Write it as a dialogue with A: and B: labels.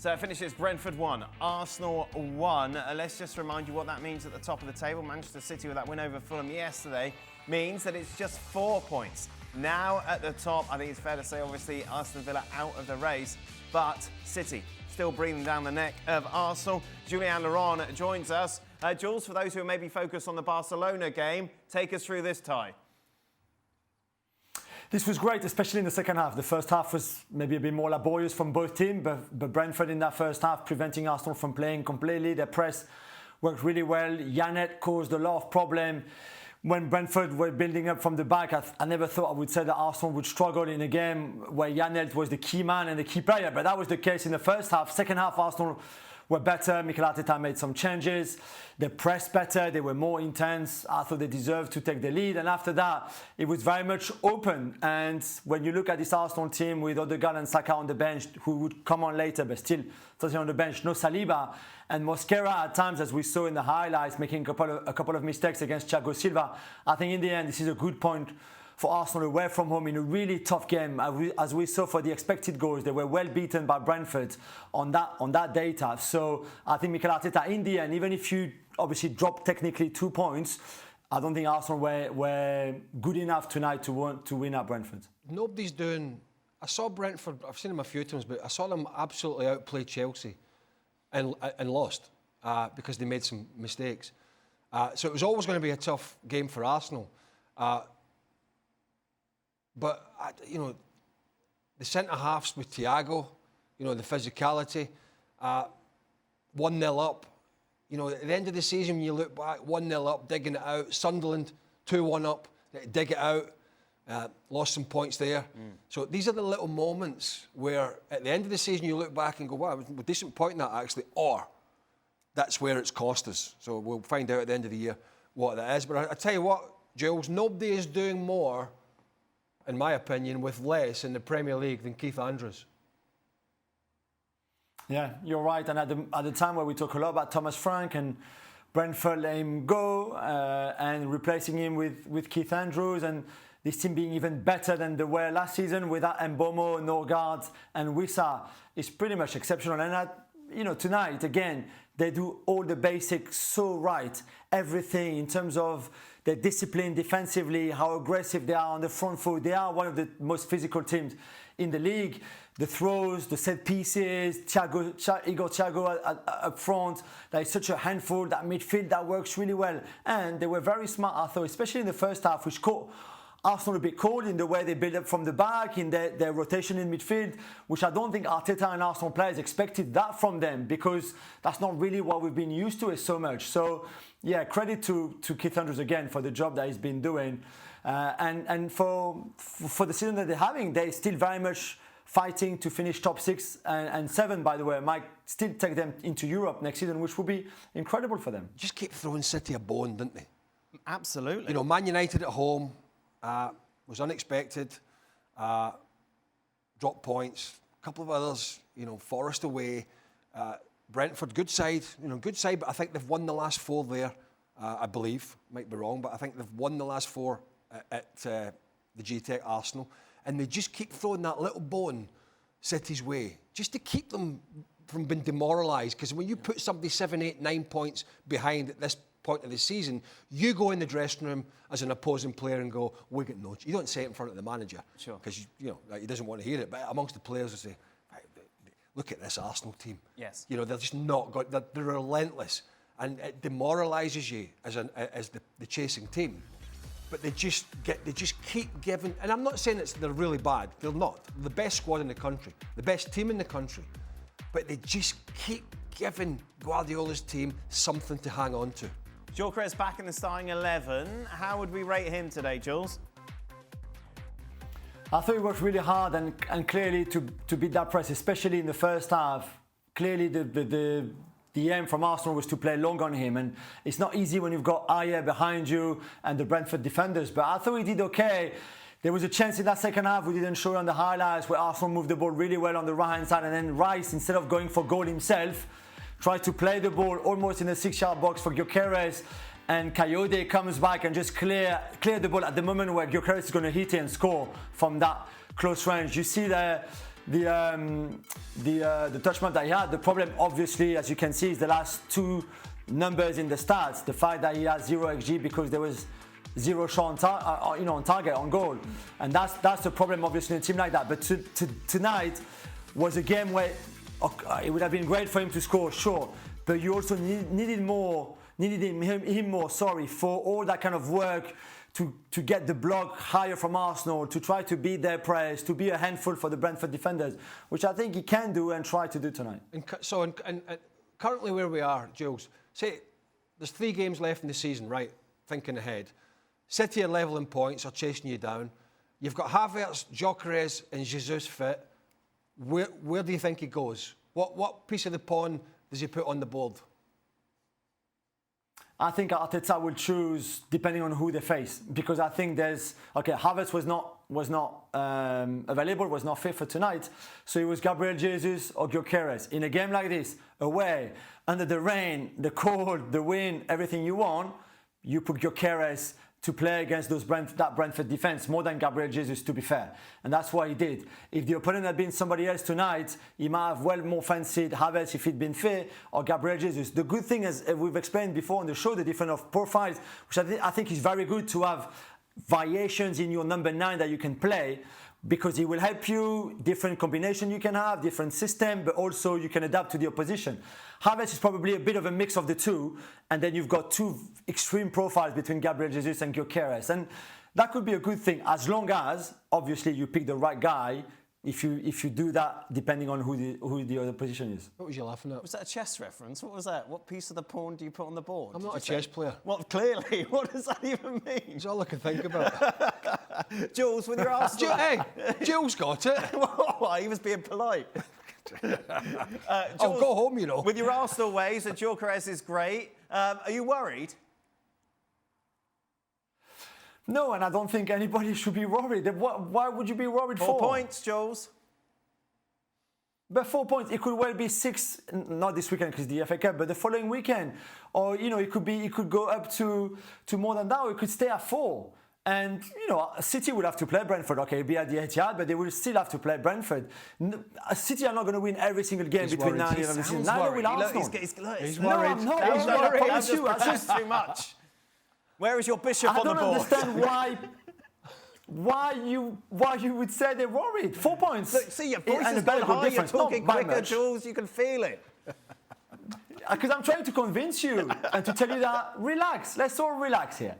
A: So it finishes Brentford 1, Arsenal 1. Let's just remind you what that means at the top of the table. Manchester City, with that win over Fulham yesterday, means that it's just 4 points. Now at the top, I think it's fair to say, obviously, Aston Villa out of the race, but City still breathing down the neck of Arsenal. Julien Laurens joins us. Jules, for those who are maybe focused on the Barcelona game, take us through this tie.
B: This was great, especially in the second half. The first half was maybe a bit more laborious from both teams, but Brentford in that first half preventing Arsenal from playing completely. Their press worked really well. Yannet caused a lot of problem. When Brentford were building up from the back, I never thought I would say that Arsenal would struggle in a game where Yannet was the key man and the key player, but that was the case in the first half. Second half, Arsenal were better. Mikel Arteta made some changes. They pressed better. They were more intense. I thought they deserved to take the lead. And after that, it was very much open. And when you look at this Arsenal team with Odegaard and Saka on the bench, who would come on later, but still sitting on the bench, no Saliba. And Mosquera at times, as we saw in the highlights, making a couple of mistakes against Thiago Silva. I think in the end, this is a good point for Arsenal away from home in a really tough game. As we saw for the expected goals, they were well beaten by Brentford on that data. So I think Mikel Arteta, in the end, even if you obviously dropped technically 2 points, I don't think Arsenal were good enough tonight to win at Brentford.
C: Nobody's doing... I saw Brentford, I've seen them a few times, but I saw them absolutely outplay Chelsea and lost because they made some mistakes. So it was always going to be a tough game for Arsenal. But, the centre-halves with Thiago, the physicality, 1-0 up. At the end of the season, when you look back, 1-0 up, digging it out. Sunderland, 2-1 up, dig it out. Lost some points there. So these are the little moments where, at the end of the season, you look back and go, wow, it was a decent point in that, actually. Or that's where it's cost us. So we'll find out at the end of the year what that is. But I tell you what, Jules, nobody is doing more, in my opinion, with less in the Premier League than Keith Andrews.
B: Yeah, you're right. And at the time where we talk a lot about Thomas Frank and Brentford letting him go and replacing him with Keith Andrews, and this team being even better than they were last season without Mbomo, Norgard and Wissa is pretty much exceptional. And tonight, again, they do all the basics so right. Everything in terms of their discipline defensively, how aggressive they are on the front foot. They are one of the most physical teams in the league. The throws, the set pieces, Igor Thiago up front. That is such a handful. That midfield that works really well. And they were very smart, I thought, especially in the first half, which caught Arsenal a bit cold in the way they build up from the back, in their rotation in midfield, which I don't think Arteta and Arsenal players expected that from them, because that's not really what we've been used to so much. So, yeah, credit to Keith Andrews again for the job that he's been doing. And for the season that they're having, they're still very much fighting to finish top 6 and 7, by the way. Might still take them into Europe next season, which will be incredible for them.
C: Just keep throwing City a bone, didn't they?
A: Absolutely.
C: Man United at home was unexpected. Dropped points. A couple of others, Forest away. Brentford, good side, but I think they've won the last 4 there, I believe. Might be wrong, but I think they've won the last 4 at the GTEC Arsenal. And they just keep throwing that little bone City's way, just to keep them from being demoralised. Because when you put somebody 7, 8, 9 points behind at this point of the season, you go in the dressing room as an opposing player and go, we get no. You don't say it in front of the manager,
A: sure,
C: because he doesn't want to hear it. But amongst the players, they say, look at this Arsenal team.
A: Yes.
C: They're just not good. They're relentless, and it demoralises you as the chasing team. But they just keep giving. And I'm not saying they're really bad. They're not. They're the best squad in the country, the best team in the country. But they just keep giving Guardiola's team something to hang on to.
A: Gyökeres back in the starting 11. How would we rate him today, Jules?
B: I thought he worked really hard and clearly to beat that press, especially in the first half. Clearly the aim from Arsenal was to play long on him, and it's not easy when you've got Ayer behind you and the Brentford defenders, but I thought he did okay. There was a chance in that second half we didn't show on the highlights where Arsenal moved the ball really well on the right-hand side, and then Rice, instead of going for goal himself, tried to play the ball almost in the 6-yard box for Gyökeres, and Coyote comes back and just clear the ball at the moment where Gyökeres is going to hit it and score from that close range. You see the the touch map that he had. The problem, obviously, as you can see, is the last two numbers in the stats. The fact that he has 0 xG because there was 0 shot on target, on goal, and that's the problem, obviously, in a team like that. But tonight was a game where it would have been great for him to score, sure, but you also needed him more. Sorry, for all that kind of work to get the block higher from Arsenal, to try to beat their press, to be a handful for the Brentford defenders, which I think he can do and try to do tonight.
C: And currently where we are, Jules, say there's 3 games left in the season, right? Thinking ahead. City are level in points, are chasing you down. You've got Havertz, Gyökeres and Jesus fit. Where do you think he goes? What piece of the pawn does he put on the board?
B: I think Arteta will choose depending on who they face, because I think Havertz was not available, was not fit for tonight, so it was Gabriel Jesus or Gyökeres. In a game like this, away, under the rain, the cold, the wind, everything you want, you put Gyökeres to play against that Brentford defence more than Gabriel Jesus, to be fair. And that's what he did. If the opponent had been somebody else tonight, he might have well more fancied Havertz if he'd been fair, or Gabriel Jesus. The good thing, as we've explained before on the show, the different of profiles, which I think is very good to have variations in your number 9 that you can play, because it will help you, different combination you can have, different system, but also you can adapt to the opposition. Havertz is probably a bit of a mix of the two, and then you've got 2 extreme profiles between Gabriel Jesus and Gyökeres, and that could be a good thing, as long as, obviously, you pick the right guy, if you do that, depending on who the other position is.
C: What was you laughing at?
A: Was that a chess reference? What was that? What piece of the pawn do you put on the board?
C: I'm not a chess player.
A: Well, clearly. What does that even mean?
C: It's all I can think about.
A: Jules, with your Arsenal...
C: Hey, Jules got it.
A: Well, he was being polite. Jules,
C: go home, you know.
A: With your Arsenal ways, Gyökeres is great. Are you worried?
B: No, and I don't think anybody should be worried. Why would you be worried for?
A: 4 points, Jules.
B: But 4 points, it could well be 6, not this weekend because the FA Cup, but the following weekend. Or, it could go up to more than that, or it could stay at 4. And, City will have to play Brentford. Okay, it'll be at the Etihad, but they will still have to play Brentford. City are not going to win every single game between now and the end of the season. Neither will Arsenal.
C: He's worried.
B: No, I'm not. I promise you.
A: I just too much. Where is your bishop on the board?
B: I don't understand why you would say they're worried. 4 points.
A: Look, see, your voice is going high, you're talking quicker, Jules, you can feel it.
B: Because I'm trying to convince you and to tell you that, relax, let's all relax here.